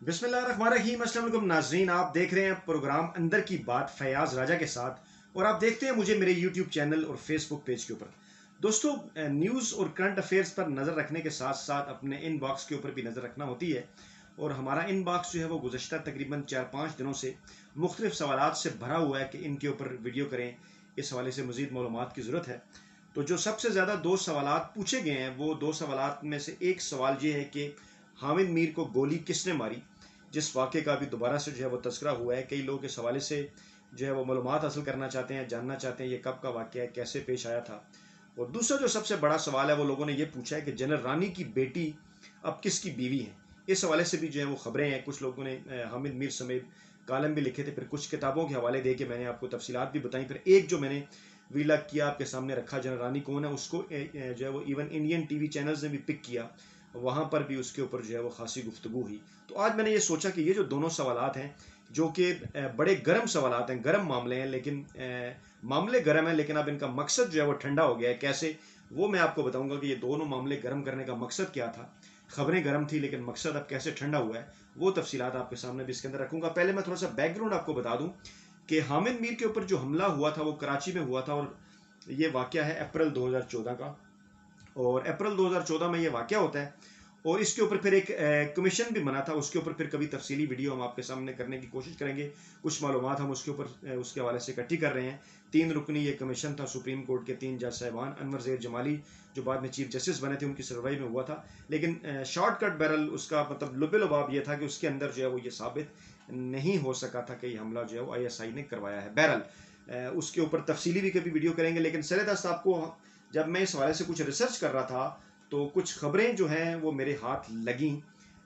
बिस्मिल्लाहिर्रहमानिर्रहीम। अस्सलाम वालेकुम नाज़रीन, आप देख रहे हैं प्रोग्राम अंदर की बात फयाज राजा के साथ और आप देखते हैं मुझे मेरे यूट्यूब चैनल और फेसबुक पेज के ऊपर। दोस्तों, न्यूज़ और करंट अफेयर्स पर नज़र रखने के साथ साथ अपने इनबॉक्स के ऊपर भी नज़र रखना होती है। और हमारा इनबॉक्स जो है वो गुज़श्ता तकरीबन 4-5 दिनों से मुख्तलिफ सवालात से भरा हुआ है कि इनके ऊपर वीडियो करें, इस हवाले से मज़ीद मालूमात की ज़रूरत है। तो जो सबसे ज़्यादा दो सवालात पूछे गए हैं वो दो सवालात में से एक सवाल ये है कि हामिद मीर को गोली किसने मारी, जिस वाक़े का भी दोबारा से जो है वो तज़किरा हुआ है। कई लोग इस हवाले से जो है वो मालूमात हासिल करना चाहते हैं, जानना चाहते हैं ये कब का वाक़या है, कैसे पेश आया था। और दूसरा जो सबसे बड़ा सवाल है वो लोगों ने ये पूछा है कि जनरल रानी की बेटी अब किसकी बीवी है। इस हवाले से भी जो है वो ख़बरें हैं, कुछ लोगों ने हामिद मीर समेत कॉलम भी लिखे थे, फिर कुछ किताबों के हवाले दे के मैंने आपको तफसीलात भी बताई। फिर एक जो मैंने वीला किया, आपके सामने रखा, जनरल रानी कौन है, उसको जो है वो इवन इंडियन टीवी चैनल्स ने भी पिक किया, वहाँ पर भी उसके ऊपर जो है वो खासी गुफ्तगू हुई। तो आज मैंने ये सोचा कि ये जो दोनों सवालात हैं जो कि बड़े गर्म सवालात हैं, गर्म मामले हैं, लेकिन मामले गर्म हैं लेकिन अब इनका मकसद जो है वो ठंडा हो गया है। कैसे, वो मैं आपको बताऊंगा कि ये दोनों मामले गर्म करने का मकसद क्या था। खबरें गर्म थी लेकिन मकसद अब कैसे ठंडा हुआ है, वो तफसीलात आपके सामने भी इसके अंदर रखूंगा। पहले मैं थोड़ा सा बैकग्राउंड आपको बता दूं कि हामिद मीर के ऊपर जो हमला हुआ था वो कराची में हुआ था और ये वाक़या है अप्रैल 2014 का। और अप्रैल 2014 में ये वाक़या होता है और इसके ऊपर फिर एक कमीशन भी बना था। उसके ऊपर फिर कभी तफसीली वीडियो हम आपके सामने करने की कोशिश करेंगे। कुछ मालूमात हम उसके ऊपर उसके हवाले से इकट्ठी कर रहे हैं। 3 रुकनी ये कमीशन था, सुप्रीम कोर्ट के 3 जज साहिबान, अनवर ज़ैद जमाली जो बाद में चीफ जस्टिस बने थे, उनकी सर्वाई में हुआ था। लेकिन शॉर्टकट बहरल उसका मतलब लुबे लुबाब ये था कि उसके अंदर जो है वो ये साबित नहीं हो सका था कि ये हमला जो है वो ISI ने करवाया है। बहरल उसके ऊपर तफसीली भी कभी वीडियो करेंगे। लेकिन सरेदस्त आपको, जब मैं इस हवाले से कुछ रिसर्च कर रहा था तो कुछ खबरें जो हैं वो मेरे हाथ लगी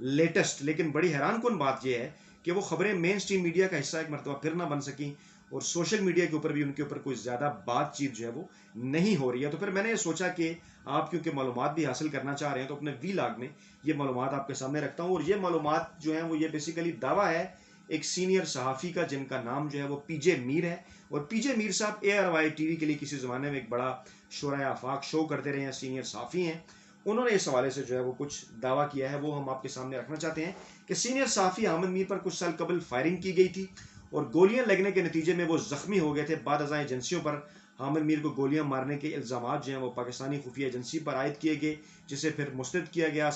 लेटेस्ट। लेकिन बड़ी हैरान कुन बात यह है कि वो खबरें मेन स्ट्रीम मीडिया का हिस्सा एक मरतबा फिर ना बन सकी और सोशल मीडिया के ऊपर भी उनके ऊपर कोई ज़्यादा बातचीत जो है वो नहीं हो रही है। तो फिर मैंने ये सोचा कि आप क्योंकि मालूमात भी हासिल करना चाह रहे हैं तो अपने वीलॉग में ये मालूमात आपके सामने रखता हूँ। और ये मालूमात जो है वो ये बेसिकली दावा है एक सीनियर सहाफ़ी का जिनका नाम जो है वो पीजे मीर है। और पीजे मीर साहब ARY टीवी के लिए किसी ज़माने में एक बड़ा शोरा आफाक शो करते रहे हैं, सीनियर सहाफ़ी हैं। उन्होंने इस हवाले से जो है वो कुछ दावा किया है, वो हम आपके सामने रखना चाहते हैं कि सीनियर सहाफ़ी हामिद मीर पर कुछ साल कबल फायरिंग की गई थी और गोलियां लगने के नतीजे में वो जख्मी हो गए थे। बाद अज़ां एजेंसियों पर हामिद मीर को गोलियां मारने के इल्ज़ाम जो हैं वो पाकिस्तानी खुफिया एजेंसी पर आयद किए गए, जिसे फिर मुस्तरद किया गया।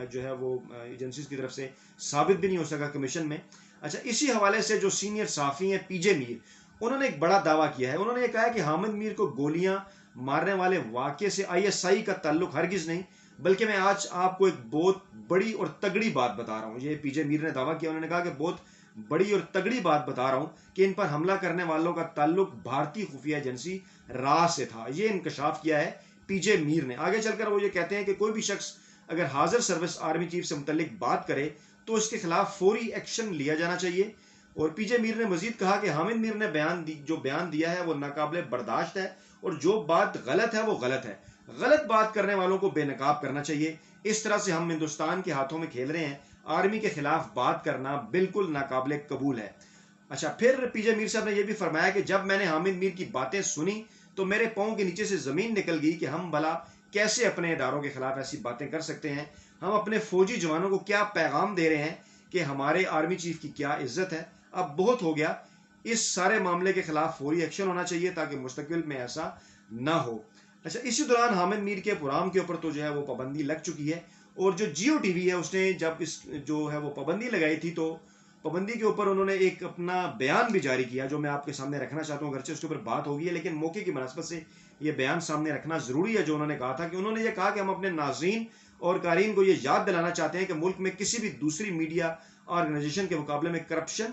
जो है वो एजेंसीज की तरफ से साबित भी नहीं हो सका कमीशन में। अच्छा, इसी हवाले से जो सीनियर सहाफ़ी हैं पीजे मीर, उन्होंने एक बड़ा दावा किया है। उन्होंने कहा कि हामिद मीर को गोलियां मारने वाले वाक़े से ISI का ताल्लुक हरगिज़ नहीं, बल्कि मैं आज आपको एक बहुत बड़ी और तगड़ी बात बता रहा हूँ। ये पीजे मीर ने दावा किया, उन्होंने कहा कि बहुत बड़ी और तगड़ी बात बता रहा हूँ कि इन पर हमला करने वालों का ताल्लुक भारतीय खुफिया एजेंसी रा से था। ये इंकशाफ किया है पीजे मीर ने। आगे चलकर वो ये कहते हैं कि कोई भी शख्स अगर हाजिर सर्विस आर्मी चीफ से मुतल्लिक बात करे तो उसके खिलाफ फौरी एक्शन लिया जाना चाहिए। और पीजे मीर ने मजीद कहा कि हामिद मीर ने जो बयान दिया है वो नाकाबिले बर्दाश्त है और जो बात गलत है वो गलत है। गलत बात करने वालों को बेनकाब करना चाहिए। इस तरह से हम हिंदुस्तान के हाथों में खेल रहे हैं। आर्मी के खिलाफ बात करना बिल्कुल नाकाबिले कबूल है। अच्छा, फिर पीजे मीर साहब ने यह भी फरमाया कि जब मैंने हामिद मीर की बातें सुनी तो मेरे पाँव के नीचे से जमीन निकल गई कि हम भला कैसे अपने इदारों के खिलाफ ऐसी बातें कर सकते हैं। हम अपने फौजी जवानों को क्या पैगाम दे रहे हैं कि हमारे आर्मी चीफ की क्या इज्जत है। अब बहुत हो गया, इस सारे मामले के खिलाफ फौरी एक्शन होना चाहिए ताकि मुस्तकबिल में ऐसा ना हो। अच्छा, इसी दौरान हामिद मीर के प्रोग्राम के ऊपर तो जो है वो पाबंदी लग चुकी है और जो जियो टीवी है उसने जब इस जो है वो पाबंदी लगाई थी तो पाबंदी के ऊपर उन्होंने एक अपना बयान भी जारी किया जो मैं आपके सामने रखना चाहता हूँ। अगरचे उसके ऊपर बात होगी है लेकिन मौके की मुनासबत से ये बयान सामने रखना ज़रूरी है। जो उन्होंने कहा था कि उन्होंने ये कहा कि हम अपने नाज़रीन और कारीन को ये याद दिलाना चाहते हैं कि मुल्क में किसी भी दूसरी मीडिया ऑर्गेनाइजेशन के मुकाबले में करप्शन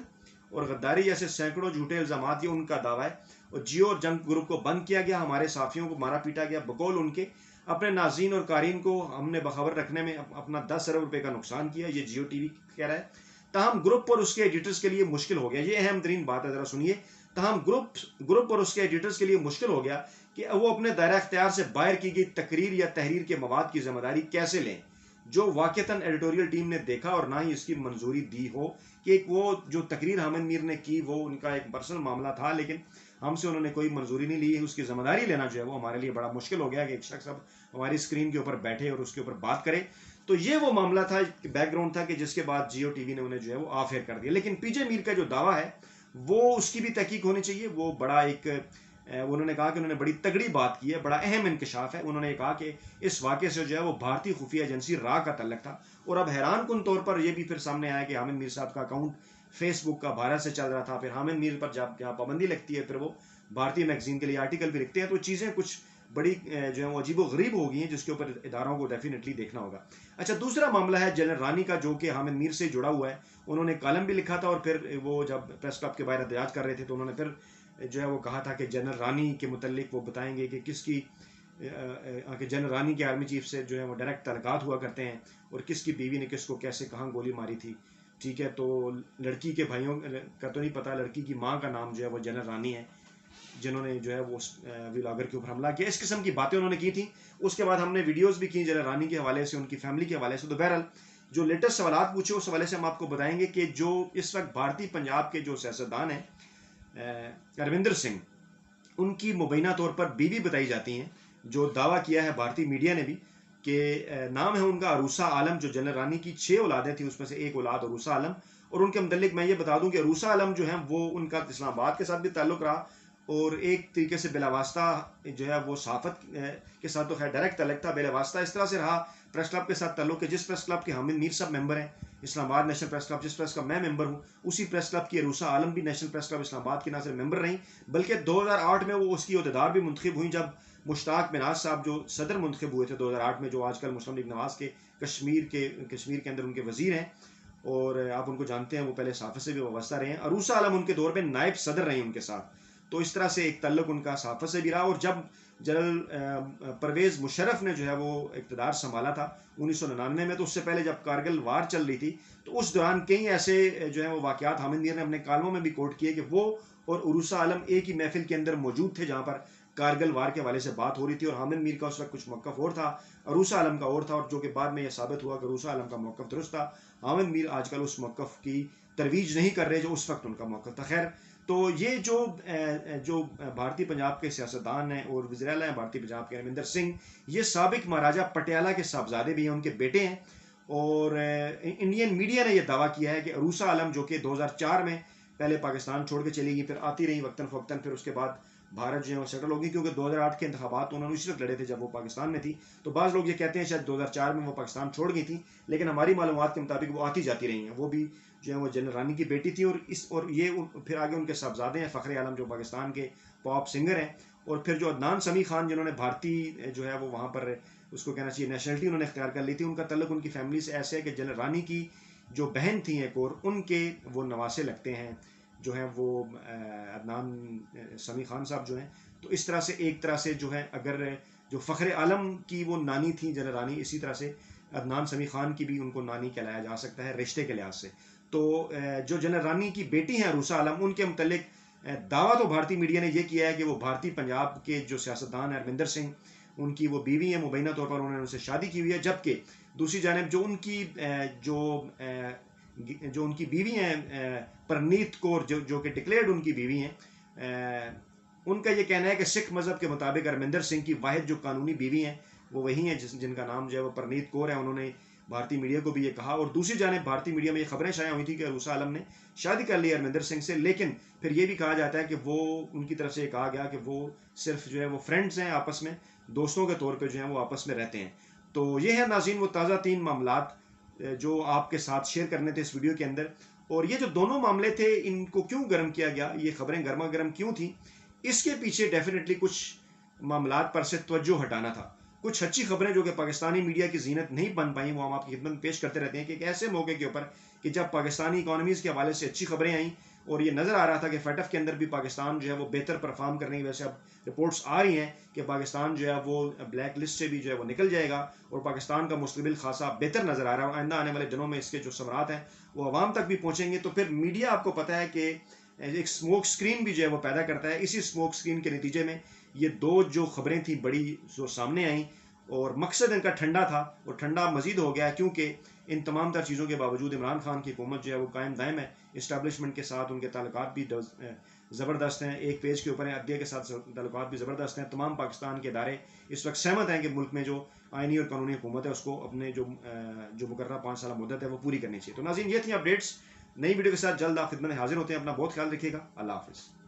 और गद्दारी जैसे सैकड़ों झूठे इल्ज़ाम, ये उनका दावा है। और जियो और जंग ग्रुप को बंद किया गया, हमारे साथियों को मारा पीटा गया, बकौल उनके अपने नाज़रीन और कारीन को हमने बखबर रखने में अपना 10 अरब रुपए का नुकसान किया, ये जियो टीवी कह रहा है। तहम ग्रुप और उसके एडिटर्स के लिए मुश्किल हो गया, ये अहम तरीन बात है, ज़रा सुनिए। तहम ग्रुप और उसके एडिटर्स के लिए मुश्किल हो गया कि वो अपने दायरा इख्तियार से बाहर की गई तकरीर या तहरीर के मवाद की जिम्मेदारी कैसे लें जो वाक़तन एडिटोरियल टीम ने देखा और ना ही इसकी मंजूरी दी हो। कि एक वो जो तकरीर हामिद मीर ने की वो उनका एक पर्सनल मामला था लेकिन हमसे उन्होंने कोई मंजूरी नहीं ली। उसकी जिम्मेदारी लेना जो है वो हमारे लिए बड़ा मुश्किल हो गया कि एक शख्स अब हमारी स्क्रीन के ऊपर बैठे और उसके ऊपर बात करे। तो ये वो मामला था, बैकग्राउंड था कि जिसके बाद जियो टीवी ने उन्हें जो है वो ऑफ एयर कर दिया। लेकिन पीजे मीर का जो दावा है वो उसकी भी तहकीक होनी चाहिए। वो बड़ा एक उन्होंने कहा कि उन्होंने बड़ी तगड़ी बात की है, बड़ा अहम इंकशाफ है। उन्होंने कहा कि इस वाक़े से जो है वो भारतीय खुफिया एजेंसी रा का तल्लक था। और अब हैरान कुन तौर पर यह भी फिर सामने आया कि हामिद मीर साहब का अकाउंट फेसबुक का भारत से चल रहा था। फिर हामिद मीर पर जब क्या पाबंदी लगती है, फिर वो भारतीय मैगजीन के लिए आर्टिकल भी लिखते हैं। तो चीज़ें कुछ बड़ी जो है वो अजीबो गरीब हो गई हैं, जिसके ऊपर इदारों को डेफिनेटली देखना होगा। अच्छा, दूसरा मामला है जनरल रानी का, जो कि हामिद मीर से जुड़ा हुआ है। उन्होंने कॉलम भी लिखा था और फिर वो जब प्रेस क्लब के बाहर एहतजाज कर रहे थे तो उन्होंने फिर जो है वो कहा था कि जनरल रानी के मुतल्लिक वो बताएंगे कि किसकी कि जनरल रानी के आर्मी चीफ से जो है वो डायरेक्ट तल्लुकात हुआ करते हैं और किसकी बीवी ने किसको कैसे कहाँ गोली मारी थी। ठीक है, तो लड़की के भाइयों का तो नहीं पता, लड़की की माँ का नाम जो है वो जनरल रानी है, जिन्होंने जो है वो व्लॉगर के ऊपर हमला किया। इस किस्म की बातें उन्होंने की थी। उसके बाद हमने वीडियोस भी की जनरल रानी के हवाले से, उनकी फैमिली के हवाले से। तो बहरहाल जो लेटेस्ट सवाल पूछे उस हवाले से हम आपको बताएंगे कि जो इस वक्त भारतीय पंजाब के जो सियासतदान हैं अरविंदर सिंह, उनकी मुबैना तौर पर बीवी बताई जाती हैं, जो दावा किया है भारतीय मीडिया ने भी कि नाम है उनका अरूसा आलम। जो जनरल रानी की 6 औलादें थी उसमें से एक औलाद अरूसा आलम। और उनके मुतल्लिक मैं ये बता दूं कि अरूसा आलम जो है वो उनका इस्लामाबाद के साथ भी ताल्लुक़ रहा और एक तरीके से बिलावास्ता जो है वो साफत के साथ तो खैर डायरेक्ट तल्लुक़ था, बिलावास्ता इस तरह से रहा प्रेस क्लब के साथ ताल्लुक़ है। जिस प्रेस क्लब के हामिद मीर साहब मेंबर हैं, इस्लामाबाद नेशनल प्रेस क्लब, जिस प्रेस क्लब मैं मेंबर हूँ, उसी प्रेस क्लब की अरूसा आलम भी नेशनल प्रेस क्लब इस्लामाबाद की ना सिर्फ मेंबर रही बल्कि 2008 में वो उसकी अहदेदार भी मुंतखब हुई, जब मुश्ताक मिनाज साहब जो सदर मुंतखब हुए थे 2008 में, जो आजकल मुस्लिम लीग नवाज के कश्मीर के अंदर उनके वजीर हैं और आप उनको जानते हैं, वो पहले सहाफ़त से भी वाबस्ता रहे हैं। अरूसा आलम उनके दौर में नायब सदर रहे उनके साथ। तो इस तरह से एक तल्लुक उनका सहाफ़त से भी रहा। और जब जनरल परवेज़ मुशर्रफ ने जो है वो इक़्तिदार संभाला था 1999 में, तो उससे पहले जब कारगिल वार चल रही थी, तो उस दौरान कई ऐसे जो है वो वाक़यात हामिद मीर ने अपने कालमों में भी कोट किए कि वो और अरूसा आलम एक ही महफिल के अंदर मौजूद थे जहाँ पर कारगिल वार के हवाले से बात हो रही थी। और हामिद मीर का उस वक्त कुछ मौक़िफ़ और था, अरूसा आलम का और था, और जो कि बाद में यह साबित हुआ कि अरूसा आलम का मौक़िफ़ दुरुस्त था। हामिद मीर आजकल उस मौक़िफ़ की तरवीज नहीं कर रहे जो उस वक्त उनका मौक़िफ़ था। खैर, तो ये जो भारतीय पंजाब के सियासतदान हैं और वज़ीर आला हैं भारतीय पंजाब के अमरिंदर सिंह, ये साबिक महाराजा पटियाला के साहबजादे भी हैं, उनके बेटे हैं। और इंडियन मीडिया ने यह दावा किया है कि अरूसा आलम, जो कि 2004 में पहले पाकिस्तान छोड़ के चली गई, फिर आती रही वक्तन फ़वक्तन, फिर उसके बाद भारत जो है वो सेटल होगी, क्योंकि 2008 के इंतखाबात उन्होंने उसी वक्त लड़े थे जब वो पाकिस्तान में थी। तो बाज़ लोग ये कहते हैं शायद 2004 में वो पाकिस्तान छोड़ गई थी, लेकिन हमारी मालूमात के मुताबिक वो आती जाती रही हैं। वो भी जो है वो जनरल रानी की बेटी थी। और ये फिर आगे उनके साहबजादे हैं, फ़ख्र आलम जो पाकिस्तान के पॉप सिंगर हैं, और फिर जो अदनान समी खान जिन्होंने भारतीय जो है वो वहाँ पर उसको कहना चाहिए नेशनलिटी उन्होंने इख्तियार कर ली थी, उनका तल्लुक उनकी फैमिली से ऐसे है कि जनरल रानी की जो बहन थी एक और, उनके वो नवासे लगते हैं जो हैं वो अदनान समी खान साहब जो हैं। तो इस तरह से एक तरह से जो है, अगर जो फ़ख्र आलम की वो नानी थी जनरल रानी, इसी तरह से अदनान समी खान की भी उनको नानी कहलाया जा सकता है रिश्ते के लिहाज से। तो जो जनरल रानी की बेटी हैं अरूसा आलम, उनके मुतल्लिक दावा तो भारतीय मीडिया ने यह किया है कि वो भारतीय पंजाब के जो सियासतदान हैं अरविंदर सिंह, उनकी वो बीवी हैं, मुबैना तौर पर उन्होंने उनसे शादी की हुई है। जबकि दूसरी जानिब जो उनकी बीवी हैं परनीत कौर, जो कि डिक्लेयर्ड उनकी बीवी हैं, उनका ये कहना है कि सिख मज़हब के मुताबिक अरविंदर सिंह की वाहिद जो कानूनी बीवी हैं वो वही हैं जिनका नाम जो है वो परनीत कौर है। उन्होंने भारतीय मीडिया को भी ये कहा। और दूसरी जानिब भारतीय मीडिया में ये खबरें शाया हुई थी कि अरूसा आलम ने शादी कर ली अरविंदर सिंह से, लेकिन फिर ये भी कहा जाता है कि वो उनकी तरफ से कहा गया कि वो सिर्फ जो है वो फ्रेंड्स हैं, आपस में दोस्तों के तौर पर जो है वो आपस में रहते हैं। तो ये है नाज़रीन वो ताज़ा 3 मामलात जो आपके साथ शेयर करने थे इस वीडियो के अंदर। और ये जो दोनों मामले थे, इनको क्यों गर्म किया गया, ये खबरें गर्मा गर्म क्यों थी, इसके पीछे डेफिनेटली कुछ मामलात पर से तवज्जो हटाना था। कुछ अच्छी खबरें जो कि पाकिस्तानी मीडिया की जीनत नहीं बन पाई, वो हम आपकी खिदमत में पेश करते रहते हैं कि एक ऐसे मौके के ऊपर कि जब पाकिस्तानी इकॉनमीज़ के हवाले से अच्छी खबरें आई और ये नज़र आ रहा था कि फटफ के अंदर भी पाकिस्तान जो है वो बेहतर परफॉर्म करने की वजह से अब रिपोर्ट्स आ रही हैं कि पाकिस्तान जो है वो ब्लैक लिस्ट से भी जो है वो निकल जाएगा और पाकिस्तान का मुस्तकबिल खासा बेहतर नज़र आ रहा है। आइंदा आने वाले दिनों में इसके जो समरात हैं वो आवाम तक भी पहुँचेंगे। तो फिर मीडिया आपको पता है कि एक स्मोक स्क्रीन भी जो है वो पैदा करता है। इसी स्मोक स्क्रीन के नतीजे में ये दो जो खबरें थी बड़ी जो सामने आई, और मकसद इनका ठंडा था और ठंडा मजीद हो गया क्योंकि इन तमाम तर चीज़ों के बावजूद इमरान खान की हुकूमत जो है वो कायम दायम है। इस्टेब्लिशमेंट के साथ उनके ताल्लुकात भी ज़बरदस्त हैं, एक पेज के ऊपर हैं, अदलिया के साथ ताल्लुकात भी ज़बरदस्त हैं। तमाम पाकिस्तान के इदारे इस वक्त सहमत हैं कि मुल्क में जो आइनी और कानूनी हुकूमत है उसको अपने जो मुकर्रर 5 साल मुद्दत है वो पूरी करनी चाहिए। तो नाज़रीन, ये थी अपडेट्स। नई वीडियो के साथ जल्द आप खिदमत में हाजिर होते हैं। अपना बहुत ख्याल रखिएगा। अल्लाह हाफिज़।